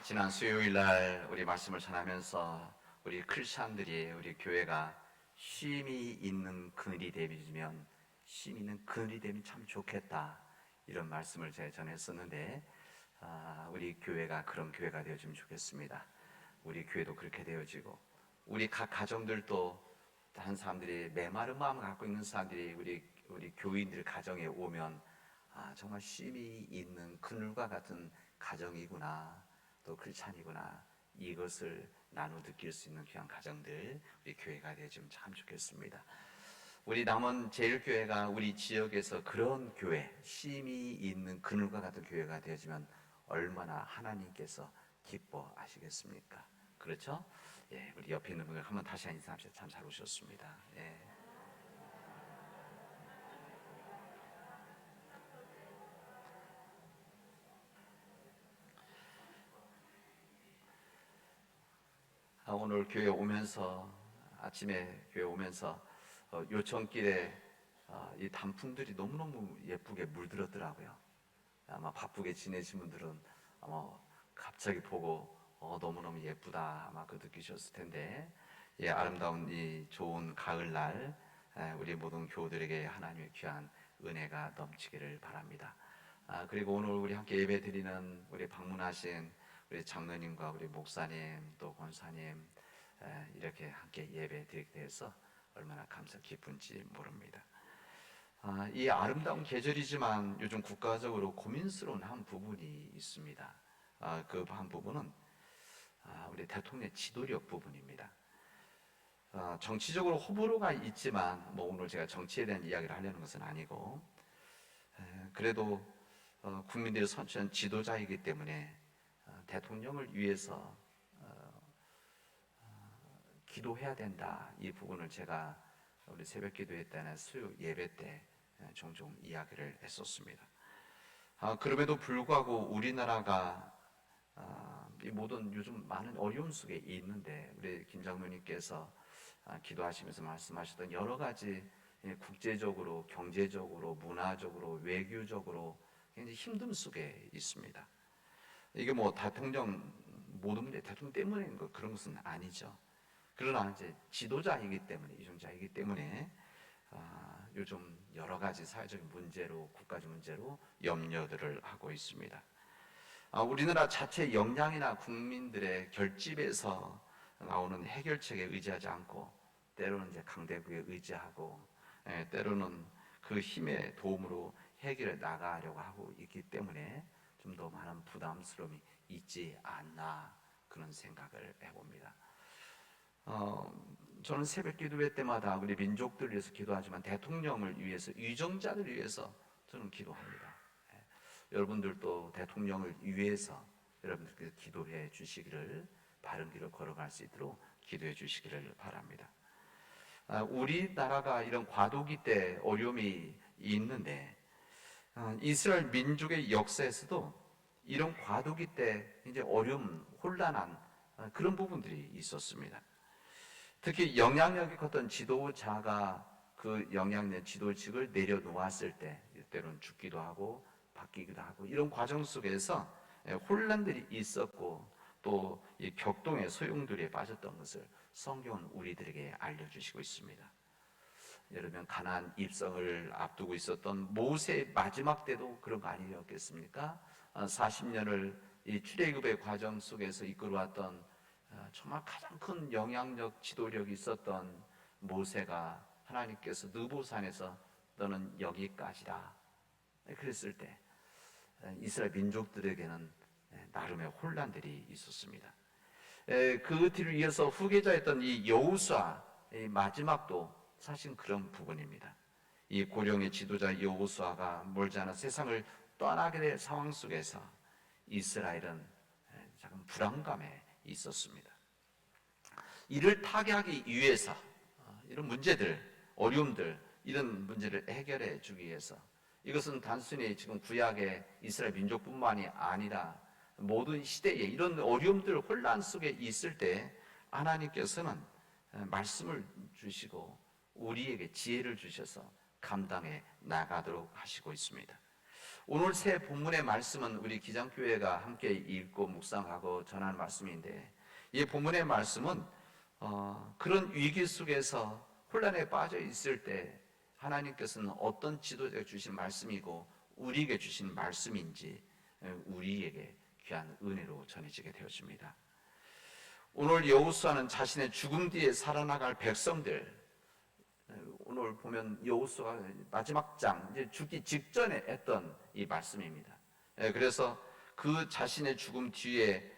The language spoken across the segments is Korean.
지난 수요일 날 우리 말씀을 전하면서 우리 크리스찬들이 우리 교회가 쉼이 있는 그늘이 되면 쉼 있는 그늘이 되면 참 좋겠다 이런 말씀을 제가 전했었는데 우리 교회가 그런 교회가 되어주면 좋겠습니다. 우리 교회도 그렇게 되어지고 우리 각 가정들도 한 사람들이 메마른 마음을 갖고 있는 사람들이 우리 교인들 가정에 오면 정말 쉼이 있는 그늘과 같은 가정이구나, 또 크리스찬이구나, 이것을 나누 느낄 수 있는 귀한 가정들 우리 교회가 되어주면 참 좋겠습니다. 우리 남원 제일교회가 우리 지역에서 그런 교회, 쉼이 있는 그늘과 같은 교회가 되어지면 얼마나 하나님께서 기뻐하시겠습니까? 그렇죠? 예, 우리 옆에 있는 분들 한번 다시 인사합시다. 참 잘 오셨습니다. 예. 오늘 교회 오면서 아침에 교회 오면서 요청길에 이 단풍들이 너무너무 예쁘게 물들었더라고요. 아마 바쁘게 지내신 분들은 아마 갑자기 보고 너무너무 예쁘다 아마 그 느끼셨을 텐데, 예, 아름다운 이 좋은 가을날 우리 모든 교우들에게 하나님의 귀한 은혜가 넘치기를 바랍니다. 그리고 오늘 우리 함께 예배 드리는 우리 방문하신 우리 장로님과 우리 목사님 또 권사님 이렇게 함께 예배 드리게 돼서 얼마나 감사 기쁜지 모릅니다. 이 아름다운 계절이지만 요즘 국가적으로 고민스러운 한 부분이 있습니다. 그 한 부분은 우리 대통령의 지도력 부분입니다. 정치적으로 호불호가 있지만 오늘 제가 정치에 대한 이야기를 하려는 것은 아니고, 그래도 국민들이 선출한 지도자이기 때문에 대통령을 위해서 기도해야 된다, 이 부분을 제가 우리 새벽 기도회 때나 수요 예배 때 종종 이야기를 했었습니다. 그럼에도 불구하고 우리나라가 이 모든 요즘 많은 어려움 속에 있는데, 우리 김 장로님께서 기도하시면서 말씀하셨던 여러 가지 국제적으로, 경제적으로, 문화적으로, 외교적으로 굉장히 힘듦 속에 있습니다. 이게 대통령 모든 문제 대통령 때문에 그런 것은 아니죠. 그러나 이제 지도자이기 때문에, 이종자이기 때문에 요즘 여러 가지 사회적인 문제로, 국가적 문제로 염려들을 하고 있습니다. 우리나라 자체 역량이나 국민들의 결집에서 나오는 해결책에 의지하지 않고, 때로는 이제 강대국에 의지하고, 때로는 그 힘의 도움으로 해결해 나가려고 하고 있기 때문에 좀 더 많은 부담스러움이 있지 않나, 그런 생각을 해봅니다. 저는 새벽 기도회 때마다 우리 민족들을 위해서 기도하지만 대통령을 위해서, 위정자들을 위해서 저는 기도합니다. 여러분들도 대통령을 위해서 여러분들께서 기도해 주시기를, 바른 길을 걸어갈 수 있도록 기도해 주시기를 바랍니다. 우리나라가 이런 과도기 때 어려움이 있는데, 이스라엘 민족의 역사에서도 이런 과도기 때 이제 어려움, 혼란한 그런 부분들이 있었습니다. 특히 영향력이 컸던 지도자가 그 영향력 지도직을 내려놓았을 때 때로는 죽기도 하고 바뀌기도 하고, 이런 과정 속에서 혼란들이 있었고 또 이 격동의 소용돌이에 빠졌던 것을 성경은 우리들에게 알려주시고 있습니다. 예를 들면 가나안 입성을 앞두고 있었던 모세의 마지막 때도 그런 거 아니었겠습니까? 40년을 이 출애굽의 과정 속에서 이끌어왔던 정말 가장 큰 영향력, 지도력이 있었던 모세가 하나님께서 느보산에서 너는 여기까지다 그랬을 때 이스라엘 민족들에게는 나름의 혼란들이 있었습니다. 그 뒤를 이어서 후계자였던 이 여호수아 마지막도 사실 그런 부분입니다. 이 고령의 지도자 여호수아가 멀지 않아 세상을 떠나게 될 상황 속에서 이스라엘은 작은 불안감에 있었습니다. 이를 타개하기 위해서 이런 문제들, 어려움들, 이런 문제를 해결해 주기 위해서, 이것은 단순히 지금 구약의 이스라엘 민족뿐만이 아니라 모든 시대에 이런 어려움들, 혼란 속에 있을 때 하나님께서는 말씀을 주시고 우리에게 지혜를 주셔서 감당해 나가도록 하시고 있습니다. 오늘 새 본문의 말씀은 우리 기장교회가 함께 읽고 묵상하고 전하는 말씀인데, 이 본문의 말씀은 그런 위기 속에서 혼란에 빠져 있을 때 하나님께서는 어떤 지도자가 주신 말씀이고 우리에게 주신 말씀인지 우리에게 귀한 은혜로 전해지게 되었습니다. 오늘 여호수아는 자신의 죽음 뒤에 살아나갈 백성들, 오늘 보면 여호수아가 마지막 장, 이제 죽기 직전에 했던 이 말씀입니다. 그래서 그 자신의 죽음 뒤에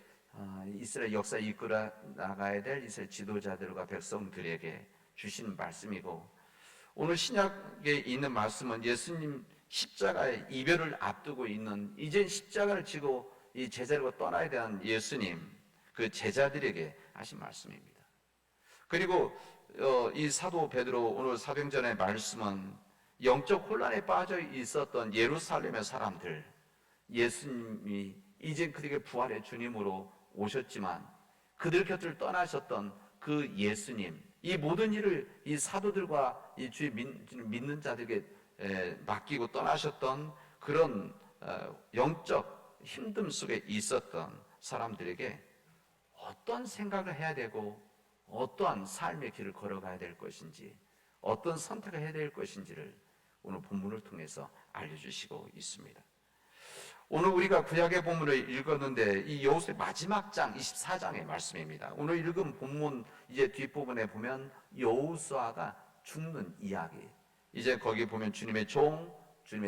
이스라엘 역사에 이끌어 나가야 될 이스라엘 지도자들과 백성들에게 주신 말씀이고, 오늘 신약에 있는 말씀은 예수님 십자가의 이별을 앞두고 있는, 이제 십자가를 지고 이 제자들과 떠나야 되는 예수님, 그 제자들에게 하신 말씀입니다. 그리고 이 사도 베드로 오늘 사도행전의 말씀은 영적 혼란에 빠져 있었던 예루살렘의 사람들, 예수님이 이제 그들에게 부활의 주님으로 오셨지만 그들 곁을 떠나셨던 그 예수님, 이 모든 일을 이 사도들과 이 주의 믿는 자들에게 맡기고 떠나셨던 그런 영적 힘듦 속에 있었던 사람들에게 어떤 생각을 해야 되고 어떠한 삶의 길을 걸어가야 될 것인지, 어떤 선택을 해야 될 것인지를 오늘 본문을 통해서 알려주시고 있습니다. 오늘 우리가 구약의 본문을 읽었는데 이 여호수아의 마지막 장 24장의 말씀입니다. 오늘 읽은 본문 이제 뒷부분에 보면 여호수아가 죽는 이야기, 이제 거기 보면 주님의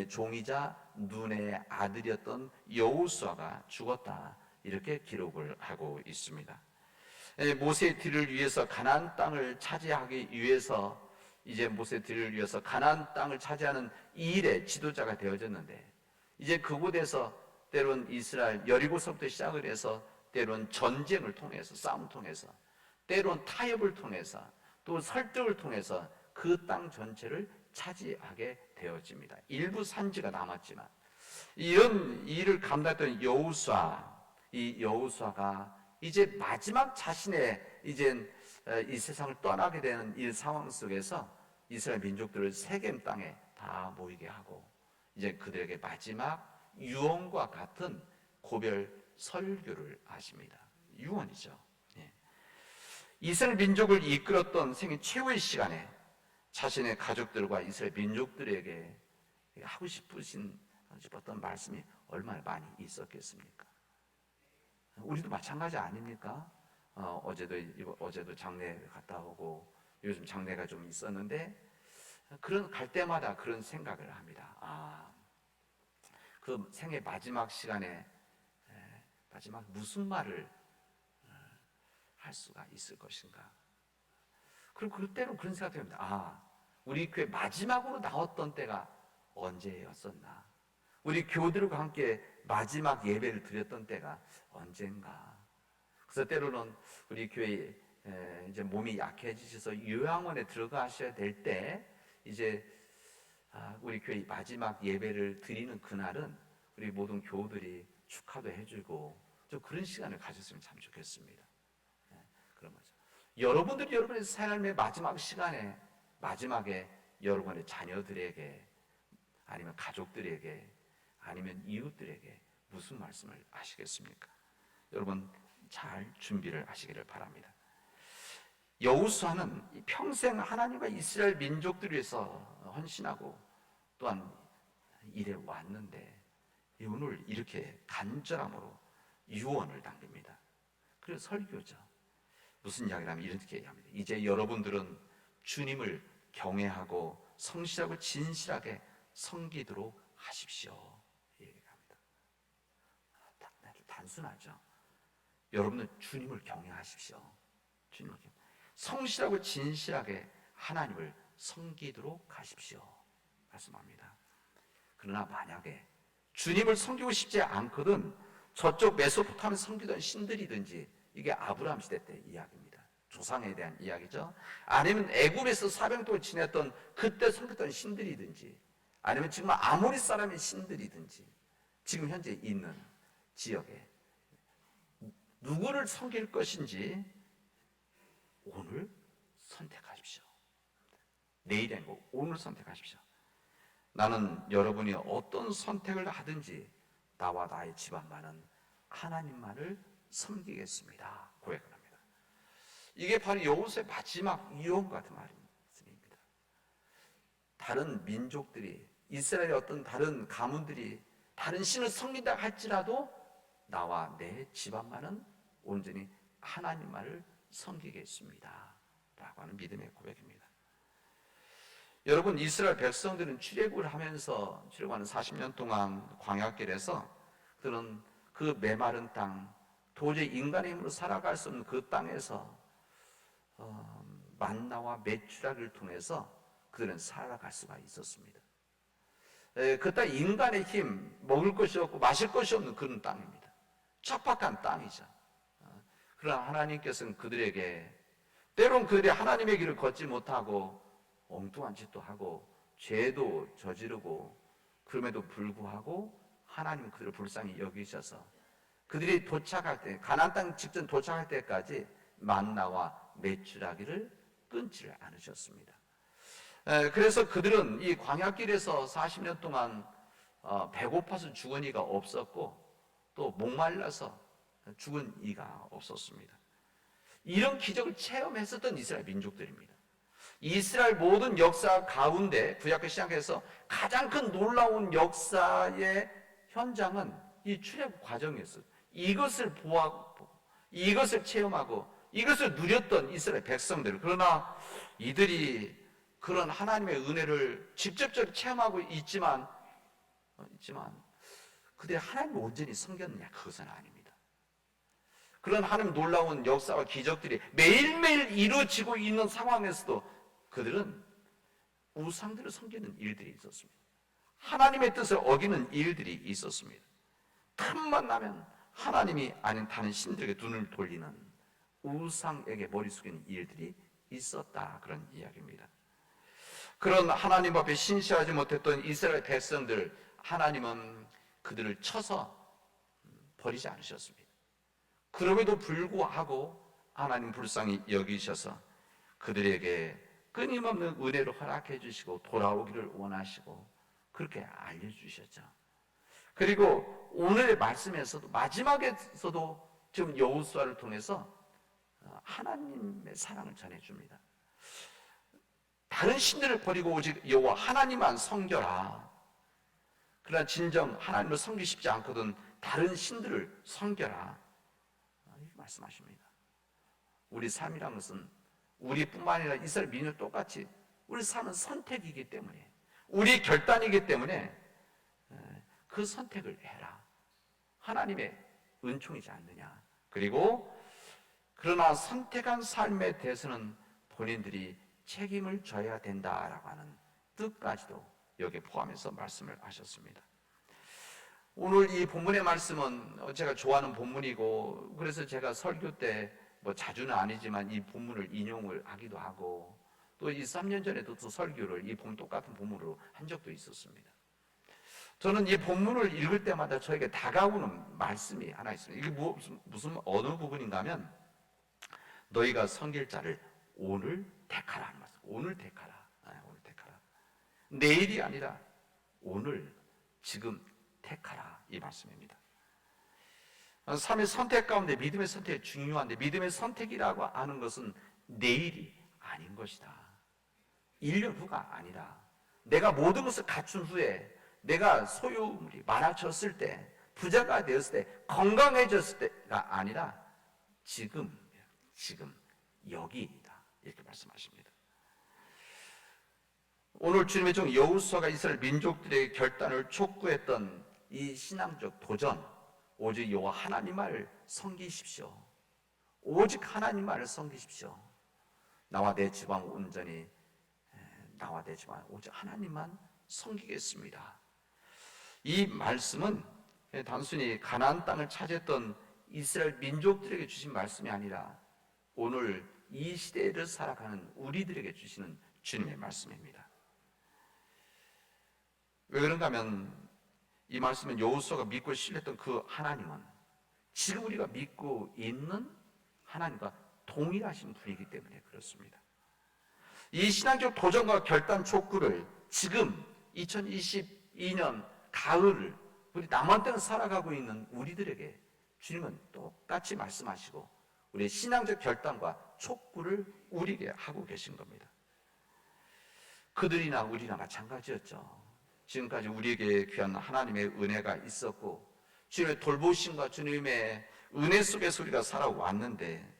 종이자 눈의 아들이었던 여호수아가 죽었다, 이렇게 기록을 하고 있습니다. 모세의 뒤를 위해서 가나안 땅을 차지하기 위해서, 이제 모세의 뒤를 위해서 가나안 땅을 차지하는 이 일의 지도자가 되어졌는데, 이제 그곳에서 때론 이스라엘 여리고서부터 시작을 해서 때론 전쟁을 통해서, 싸움을 통해서, 때론 타협을 통해서, 또 설득을 통해서 그 땅 전체를 차지하게 되어집니다. 일부 산지가 남았지만 이런 일을 감당했던 이 여호수아가 이제 마지막 자신의 이제 이 세상을 떠나게 되는 이 상황 속에서 이스라엘 민족들을 세겜 땅에 다 모이게 하고 이제 그들에게 마지막 유언과 같은 고별 설교를 하십니다. 유언이죠. 이스라엘 민족을 이끌었던 생애 최후의 시간에 자신의 가족들과 이스라엘 민족들에게 하고 싶었던 말씀이 얼마나 많이 있었겠습니까? 우리도 마찬가지 아닙니까? 어제도 장례 갔다 오고 요즘 장례가 좀 있었는데 갈 때마다 그런 생각을 합니다. 그 생애 마지막 시간에 마지막 무슨 말을 할 수가 있을 것인가? 그리고 그때로 그런 생각이 듭니다. 우리 교회 마지막으로 나왔던 때가 언제였었나? 우리 교우들과 함께 마지막 예배를 드렸던 때가 언젠가? 그래서 때로는 우리 교회 이제 몸이 약해지셔서 요양원에 들어가셔야 될 때 이제 우리 교회 마지막 예배를 드리는 그날은 우리 모든 교우들이 축하도 해주고 좀 그런 시간을 가졌으면 참 좋겠습니다. 그런 거죠. 여러분들이 여러분의 삶의 마지막 시간에, 마지막에 여러분의 자녀들에게 아니면 가족들에게 아니면 이웃들에게 무슨 말씀을 하시겠습니까? 여러분 잘 준비를 하시기를 바랍니다. 여호수아는 평생 하나님과 이스라엘 민족들을 위해서 헌신하고 또한 일해 왔는데 오늘 이렇게 간절함으로 유언을 남깁니다. 그래서 설교죠. 무슨 이야기라면 이렇게 얘기합니다. 이제 여러분들은 주님을 경외하고 성실하고 진실하게 섬기도록 하십시오. 얘기합니다. 단순하죠. 여러분은 주님을 경외하십시오. 주님을 성실하고 진실하게 하나님을 섬기도록 하십시오. 말씀합니다. 그러나 만약에 주님을 섬기고 싶지 않거든 저쪽 메소포타미아 섬기던 신들이든지, 이게 아브라함 시대 때 이야기입니다. 조상에 대한 이야기죠. 아니면 애굽에서 400년 동안 지냈던 그때 섬겼던 신들이든지, 아니면 지금 아모리 사람의 신들이든지, 지금 현재 있는 지역에 누구를 섬길 것인지 오늘 선택하십시오. 내일이 아니고 오늘 선택하십시오. 나는 여러분이 어떤 선택을 하든지 나와 나의 집안만은 하나님만을 섬기겠습니다. 고백을 합니다. 이게 바로 여호수아의 마지막 유언 같은 말입니다. 다른 민족들이, 이스라엘의 어떤 다른 가문들이 다른 신을 섬긴다 할지라도 나와 내 집안만은 온전히 하나님만을 섬기겠습니다 라고 하는 믿음의 고백입니다. 여러분, 이스라엘 백성들은 출애굽을 하면서 출애굽하는 40년 동안 광야길에서 그들은 그 메마른 땅, 도저히 인간의 힘으로 살아갈 수 없는 그 땅에서 만나와 메추라기를 통해서 그들은 살아갈 수가 있었습니다. 그 땅 인간의 힘, 먹을 것이 없고 마실 것이 없는 그런 땅입니다. 척박한 땅이죠. 그러나 하나님께서는 그들에게 때론 그들이 하나님의 길을 걷지 못하고 엉뚱한 짓도 하고 죄도 저지르고 그럼에도 불구하고 하나님 그들을 불쌍히 여기셔서 그들이 도착할 때, 가나안 땅 직전 도착할 때까지 만나와 메추라기를 끊지를 않으셨습니다. 그래서 그들은 이 광야길에서 40년 동안 배고파서 죽은 이가 없었고 또 목말라서 죽은 이가 없었습니다. 이런 기적을 체험했었던 이스라엘 민족들입니다. 이스라엘 모든 역사 가운데 구약과 신약에서 가장 큰 놀라운 역사의 현장은 이 출애굽 과정이었어요. 이것을 보았고 이것을 체험하고 이것을 누렸던 이스라엘 백성들. 그러나 이들이 그런 하나님의 은혜를 직접적으로 체험하고 있지만 그들이 하나님을 온전히 섬겼느냐? 그것은 아닙니다. 그런 하나님 놀라운 역사와 기적들이 매일매일 이루어지고 있는 상황에서도 그들은 우상들을 섬기는 일들이 있었습니다. 하나님의 뜻을 어기는 일들이 있었습니다. 틈만 나면 하나님이 아닌 다른 신들에게 눈을 돌리는 우상에게 머리 숙이는 일들이 있었다, 그런 이야기입니다. 그런 하나님 앞에 신실하지 못했던 이스라엘 백성들, 하나님은 그들을 쳐서 버리지 않으셨습니다. 그럼에도 불구하고 하나님 불쌍히 여기셔서 그들에게 끊임없는 은혜를 허락해 주시고 돌아오기를 원하시고 그렇게 알려주셨죠. 그리고 오늘의 말씀에서도 마지막에서도 지금 여호수아를 통해서 하나님의 사랑을 전해줍니다. 다른 신들을 버리고 오직 여호와 하나님만 섬겨라. 그러나 진정 하나님을 섬기기 쉽지 않거든 다른 신들을 섬겨라, 이렇게 말씀하십니다. 우리 삶이란 것은 우리뿐만 아니라 이스라엘 민족 똑같이 우리 삶은 선택이기 때문에, 우리 결단이기 때문에 그 선택을 해라. 하나님의 은총이지 않느냐. 그리고 그러나 선택한 삶에 대해서는 본인들이 책임을 져야 된다라고 하는 뜻까지도 여기에 포함해서 말씀을 하셨습니다. 오늘 이 본문의 말씀은 제가 좋아하는 본문이고, 그래서 제가 설교 때 뭐 자주는 아니지만 이 본문을 인용을 하기도 하고, 또 이 3년 전에도 또 설교를 이 똑같은 본문으로 한 적도 있었습니다. 저는 이 본문을 읽을 때마다 저에게 다가오는 말씀이 하나 있습니다. 이게 무슨 어느 부분인가 하면 너희가 섬길 자를 오늘 택하라 하는 말씀. 오늘 택하라. 오늘 택하라. 내일이 아니라 오늘, 지금 택하라, 이 말씀입니다. 삶의 선택 가운데 믿음의 선택이 중요한데, 믿음의 선택이라고 하는 것은 내일이 아닌 것이다. 1년 후가 아니라 내가 모든 것을 갖춘 후에, 내가 소유물이 많아졌을 때, 부자가 되었을 때, 건강해졌을 때가 아니라 지금 여기이다, 이렇게 말씀하십니다. 오늘 주님의 종 여호수아가 이스라엘 민족들의 결단을 촉구했던 이 신앙적 도전, 오직 여호와 하나님만을 섬기십시오. 오직 하나님만을 섬기십시오. 나와 내 집안 온전히, 나와 내 집안 오직 하나님만 섬기겠습니다. 이 말씀은 단순히 가나안 땅을 차지했던 이스라엘 민족들에게 주신 말씀이 아니라 오늘 이 시대를 살아가는 우리들에게 주시는 주님의 말씀입니다. 왜 그런가 하면 이 말씀은 여호수아가 믿고 신뢰했던 그 하나님은 지금 우리가 믿고 있는 하나님과 동일하신 분이기 때문에 그렇습니다. 이 신앙적 도전과 결단 촉구를 지금 2022년 가을을 우리 남한 땅 살아가고 있는 우리들에게 주님은 똑같이 말씀하시고 우리의 신앙적 결단과 촉구를 우리에게 하고 계신 겁니다. 그들이나 우리나 마찬가지였죠. 지금까지 우리에게 귀한 하나님의 은혜가 있었고 주님의 돌보심과 주님의 은혜 속에서 우리가 살아왔는데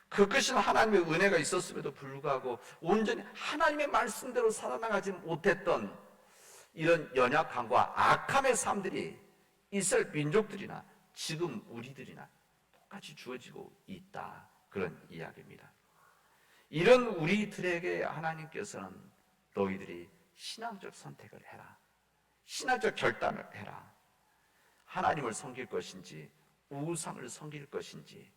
그 끝인 하나님의 은혜가 있었음에도 불구하고 온전히 하나님의 말씀대로 살아나가지 못했던 이런 연약함과 악함의 삶들이 이스라엘 민족들이나 지금 우리들이나 똑같이 주어지고 있다. 그런 이야기입니다. 이런 우리들에게 하나님께서는 너희들이 신앙적 선택을 해라. 신앙적 결단을 해라. 하나님을 섬길 것인지 우상을 섬길 것인지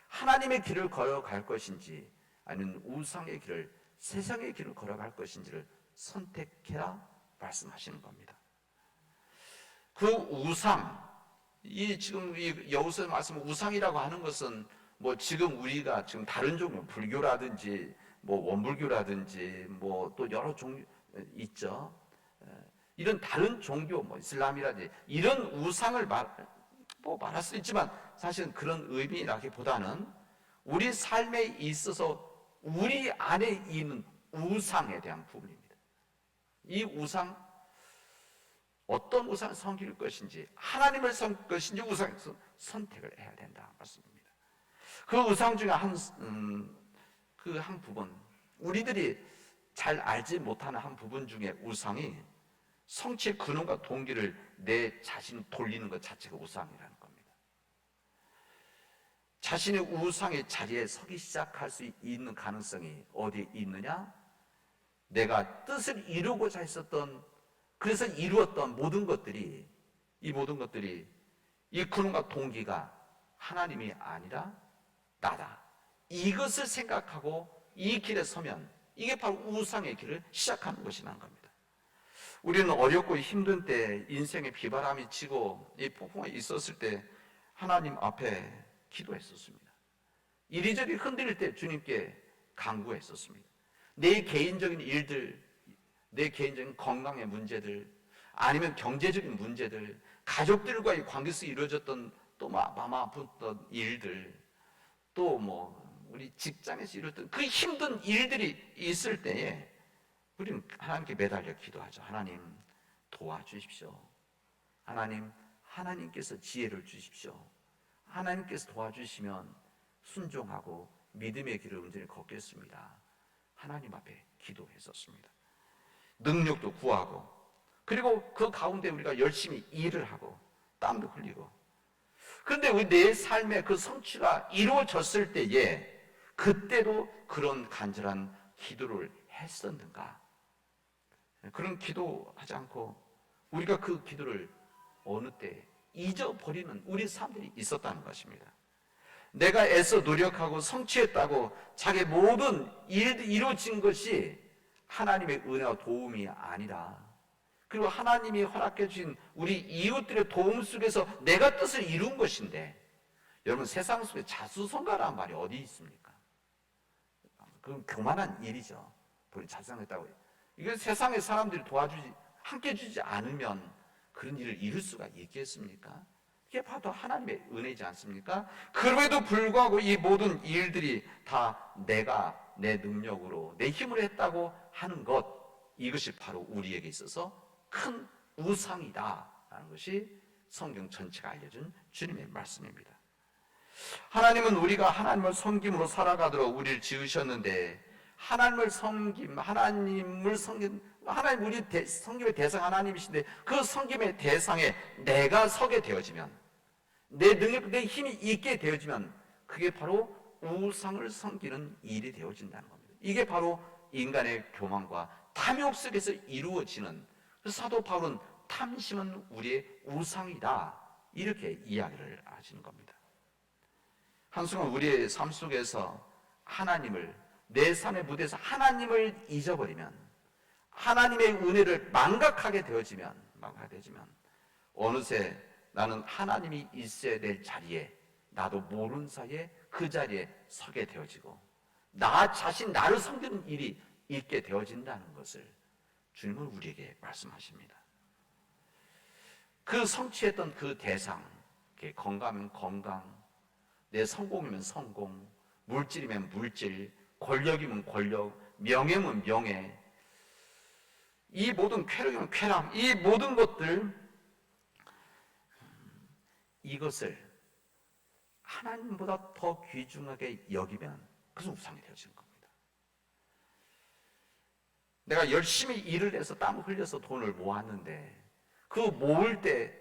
하나님의 길을 걸어갈 것인지 아니면 우상의 길을 세상의 길을 걸어갈 것인지를 선택해라 말씀하시는 겁니다. 그 우상, 이 지금 이 여호수아 말씀 우상이라고 하는 것은 뭐 지금 우리가 지금 다른 종교 불교라든지 뭐 원불교라든지 뭐 또 여러 종교 있죠. 이런 다른 종교 뭐 이슬람이라든지 이런 우상을 말할 수 있지만 사실은 그런 의미라기보다는 우리 삶에 있어서 우리 안에 있는 우상에 대한 부분입니다. 이 우상 어떤 우상을 섬길 것인지 하나님을 섬길 것인지 우상을 선택을 해야 된다 말씀입니다. 그 우상 중에 한 부분 우리들이 잘 알지 못하는 한 부분 중에 우상이 성취의 근원과 동기를 내 자신이 돌리는 것 자체가 우상이라는 겁니다. 자신의 우상의 자리에 서기 시작할 수 있는 가능성이 어디에 있느냐? 내가 뜻을 이루고자 했었던 그래서 이루었던 모든 것들이 이 근원과 동기가 하나님이 아니라 나다. 이것을 생각하고 이 길에 서면 이게 바로 우상의 길을 시작하는 것이라는 겁니다. 우리는 어렵고 힘든 때 인생의 비바람이 치고 이 폭풍이 있었을 때 하나님 앞에 기도했었습니다. 이리저리 흔들릴 때 주님께 간구했었습니다. 내 개인적인 일들, 내 개인적인 건강의 문제들, 아니면 경제적인 문제들, 가족들과의 관계에서 이루어졌던 또 마음 아팠던 일들, 또 뭐 우리 직장에서 이루어졌던 그 힘든 일들이 있을 때에 우리는 하나님께 매달려 기도하죠. 하나님 도와주십시오. 하나님께서 지혜를 주십시오. 하나님께서 도와주시면 순종하고 믿음의 길을 온전히 걷겠습니다. 하나님 앞에 기도했었습니다. 능력도 구하고 그리고 그 가운데 우리가 열심히 일을 하고 땀도 흘리고 그런데 우리 내 삶의 그 성취가 이루어졌을 때에 그때도 그런 간절한 기도를 했었는가? 그런 기도하지 않고 우리가 그 기도를 어느 때 잊어버리는 우리 사람들이 있었다는 것입니다. 내가 애써 노력하고 성취했다고 자기 모든 일이 이루어진 것이 하나님의 은혜와 도움이 아니라 그리고 하나님이 허락해 주신 우리 이웃들의 도움 속에서 내가 뜻을 이룬 것인데 여러분 세상 속에 자수성가라는 말이 어디 있습니까? 그건 교만한 일이죠. 본인 자수성가했다고. 이게 세상의 사람들이 함께 해주지 않으면 그런 일을 이룰 수가 있겠습니까? 이게 바로 하나님의 은혜이지 않습니까? 그럼에도 불구하고 이 모든 일들이 다 내가 내 능력으로 내 힘으로 했다고 하는 것 이것이 바로 우리에게 있어서 큰 우상이다라는 것이 성경 전체가 알려준 주님의 말씀입니다. 하나님은 우리가 하나님을 섬김으로 살아가도록 우리를 지으셨는데 하나님 우리 섬김의 대상 하나님이신데 그 섬김의 대상에 내가 서게 되어지면 내 능력, 내 힘이 있게 되어지면 그게 바로 우상을 섬기는 일이 되어진다는 겁니다. 이게 바로 인간의 교만과 탐욕 속에서 이루어지는 그래서 사도 바울은 탐심은 우리의 우상이다 이렇게 이야기를 하시는 겁니다. 한순간 우리의 삶 속에서 내 삶의 무대에서 하나님을 잊어버리면 하나님의 은혜를 망각하게 되어지면 어느새 나는 하나님이 있어야 될 자리에 나도 모르는 사이에 그 자리에 서게 되어지고 나 자신 나를 섬기는 일이 있게 되어진다는 것을 주님은 우리에게 말씀하십니다. 그 성취했던 그 대상, 건강이면 건강, 내 성공이면 성공, 물질이면 물질, 권력이면 권력, 명예면 명예, 이 모든 쾌락이면 쾌락, 이 모든 것들, 이것을 하나님보다 더 귀중하게 여기면 그것은 우상이 되어지는 겁니다. 내가 열심히 일을 해서 땀 흘려서 돈을 모았는데 그 모을 때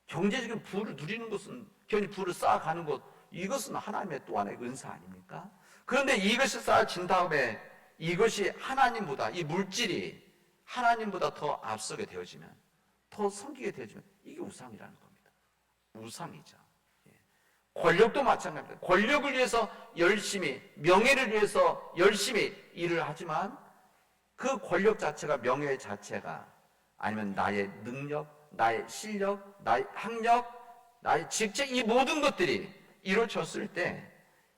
경제적인 부를 누리는 것은, 괜히 부를 쌓아가는 것, 이것은 하나님의 또 하나의 은사 아닙니까? 그런데 이것이 쌓아진 다음에 이것이 하나님보다, 이 물질이 하나님보다 더 앞서게 되어지면, 더 섬기게 되어지면 이게 우상이라는 겁니다. 우상이죠. 권력도 마찬가지입니다. 권력을 위해서 열심히, 명예를 위해서 열심히 일을 하지만 그 권력 자체가, 명예 자체가, 아니면 나의 능력, 나의 실력, 나의 학력, 나의 직책, 이 모든 것들이 이루어졌을 때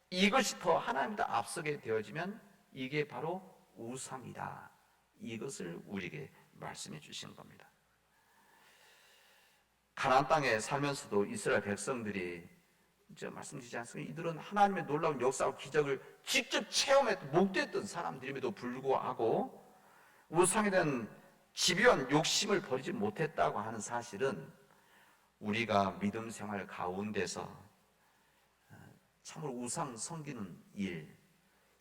이것이 더 하나님보다 앞서게 되어지면 이게 바로 우상이다. 이것을 우리에게 말씀해 주신 겁니다. 가나안 땅에 살면서도 이스라엘 백성들이, 제가 말씀드리지 않습니까? 이들은 하나님의 놀라운 역사와 기적을 직접 체험했던, 목도했던 사람들임에도 불구하고 우상에 대한 집요한 욕심을 버리지 못했다고 하는 사실은 우리가 믿음 생활 가운데서 참으로 우상 섬기는 일,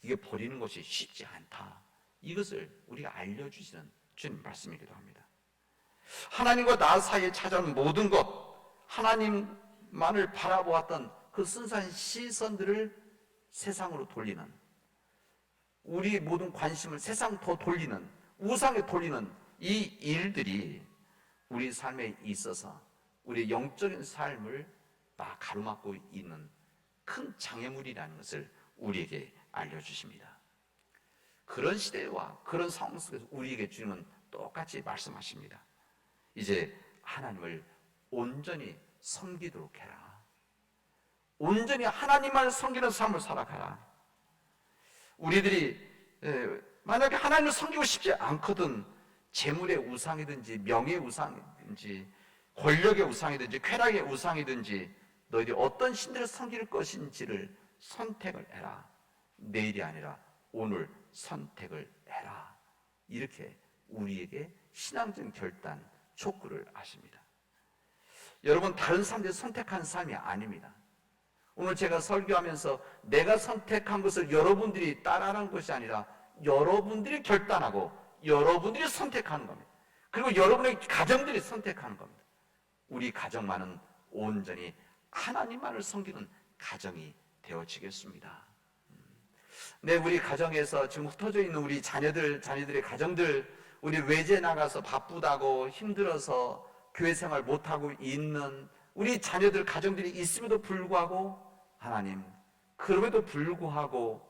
이게 버리는 것이 쉽지 않다. 이것을 우리가 알려주시는 주님 말씀이기도 합니다. 하나님과 나 사이에 찾아오는 모든 것, 하나님만을 바라보았던 그 순수한 시선들을 세상으로 돌리는, 우리 모든 관심을 세상 더 돌리는, 우상에 돌리는 이 일들이 우리 삶에 있어서 우리의 영적인 삶을 막 가로막고 있는 큰 장애물이라는 것을 우리에게 알려주십니다. 그런 시대와 그런 상황 속에서 우리에게 주님은 똑같이 말씀하십니다. 이제 하나님을 온전히 섬기도록 해라. 온전히 하나님만 섬기는 삶을 살아가라. 우리들이 만약에 하나님을 섬기고 싶지 않거든, 재물의 우상이든지 명예의 우상이든지 권력의 우상이든지 쾌락의 우상이든지 너희들이 어떤 신들을 섬길 것인지를 선택을 해라. 내일이 아니라 오늘 선택을 해라. 이렇게 우리에게 신앙적인 결단, 촉구를 하십니다. 여러분, 다른 사람들이 선택한 삶이 아닙니다. 오늘 제가 설교하면서 내가 선택한 것을 여러분들이 따라하는 것이 아니라 여러분들이 결단하고 여러분들이 선택하는 겁니다. 그리고 여러분의 가정들이 선택하는 겁니다. 우리 가정만은 온전히 하나님만을 섬기는 가정이 되어지겠습니다. 네, 우리 가정에서 지금 흩어져 있는 우리 자녀들의 가정들, 우리 외제 나가서 바쁘다고 힘들어서 교회 생활 못하고 있는 우리 자녀들, 가정들이 있음에도 불구하고 하나님, 그럼에도 불구하고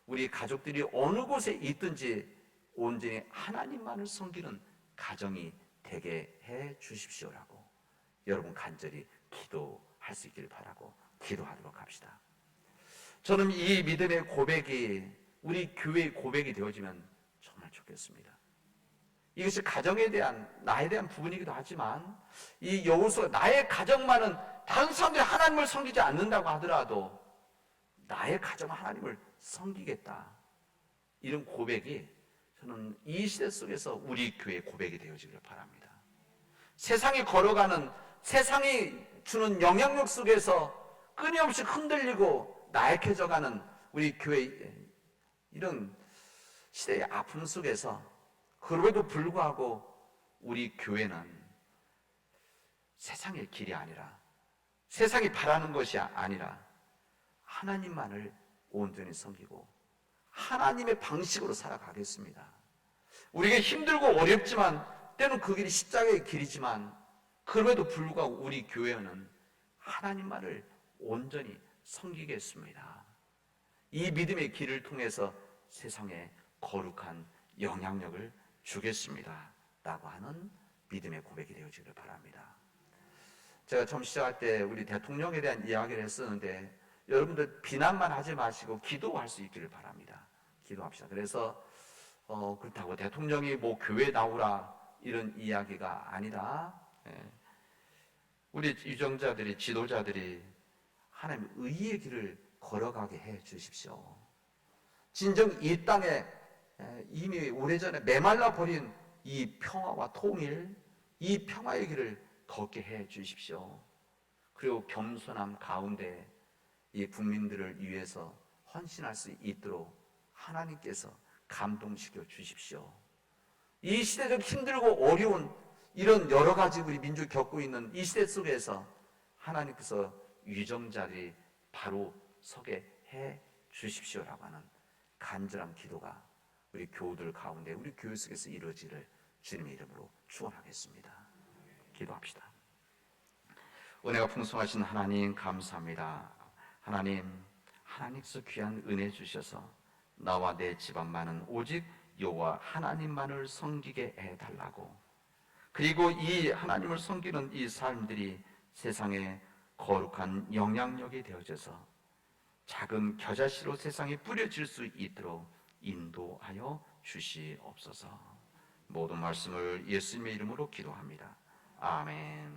우리 가족들이 어느 곳에 있든지 온전히 하나님만을 섬기는 가정이 되게 해 주십시오라고 여러분 간절히 기도할 수 있기를 바라고 기도하도록 합시다. 저는 이 믿음의 고백이 우리 교회의 고백이 되어지면 정말 좋겠습니다. 이것이 가정에 대한, 나에 대한 부분이기도 하지만 이 여호수아, 나의 가정만은, 다른 사람들이 하나님을 섬기지 않는다고 하더라도 나의 가정은 하나님을 섬기겠다, 이런 고백이 저는 이 시대 속에서 우리 교회의 고백이 되어지기를 바랍니다. 세상이 걸어가는, 세상이 주는 영향력 속에서 끊임없이 흔들리고 나약해져가는 우리 교회, 이런 시대의 아픔 속에서 그럼에도 불구하고 우리 교회는 세상의 길이 아니라, 세상이 바라는 것이 아니라 하나님만을 온전히 섬기고 하나님의 방식으로 살아가겠습니다. 우리가 힘들고 어렵지만, 때는 그 길이 십자가의 길이지만 그럼에도 불구하고 우리 교회는 하나님만을 온전히 섬기겠습니다. 이 믿음의 길을 통해서 세상에 거룩한 영향력을 주겠습니다 라고 하는 믿음의 고백이 되어지기를 바랍니다. 제가 처음 시작할 때 우리 대통령에 대한 이야기를 했었는데 여러분들 비난만 하지 마시고 기도할 수 있기를 바랍니다. 기도합시다. 그래서 그렇다고 대통령이 뭐 교회 나오라 이런 이야기가 아니라, 우리 유정자들이, 지도자들이 하나님 의의 길을 걸어가게 해 주십시오. 진정 이 땅에 이미 오래전에 메말라 버린 이 평화와 통일, 이 평화의 길을 걷게 해 주십시오. 그리고 겸손함 가운데 이 국민들을 위해서 헌신할 수 있도록 하나님께서 감동시켜 주십시오. 이 시대적 힘들고 어려운 이런 여러 가지 우리 민족이 겪고 있는 이 시대 속에서 하나님께서 유정자들이 바로 서게 해 주십시오라고 하는 간절한 기도가 우리 교우들 가운데, 우리 교회 속에서 이루어지를 주님의 이름으로 축원하겠습니다. 기도합시다. 은혜가 풍성하신 하나님 감사합니다. 하나님께서 귀한 은혜 주셔서 나와 내 집안만은 오직 여호와 하나님만을 섬기게 해달라고, 그리고 이 하나님을 섬기는 이 삶들이 세상에 거룩한 영향력이 되어져서 작은 겨자씨로 세상에 뿌려질 수 있도록 인도하여 주시옵소서. 모든 말씀을 예수님의 이름으로 기도합니다. 아멘.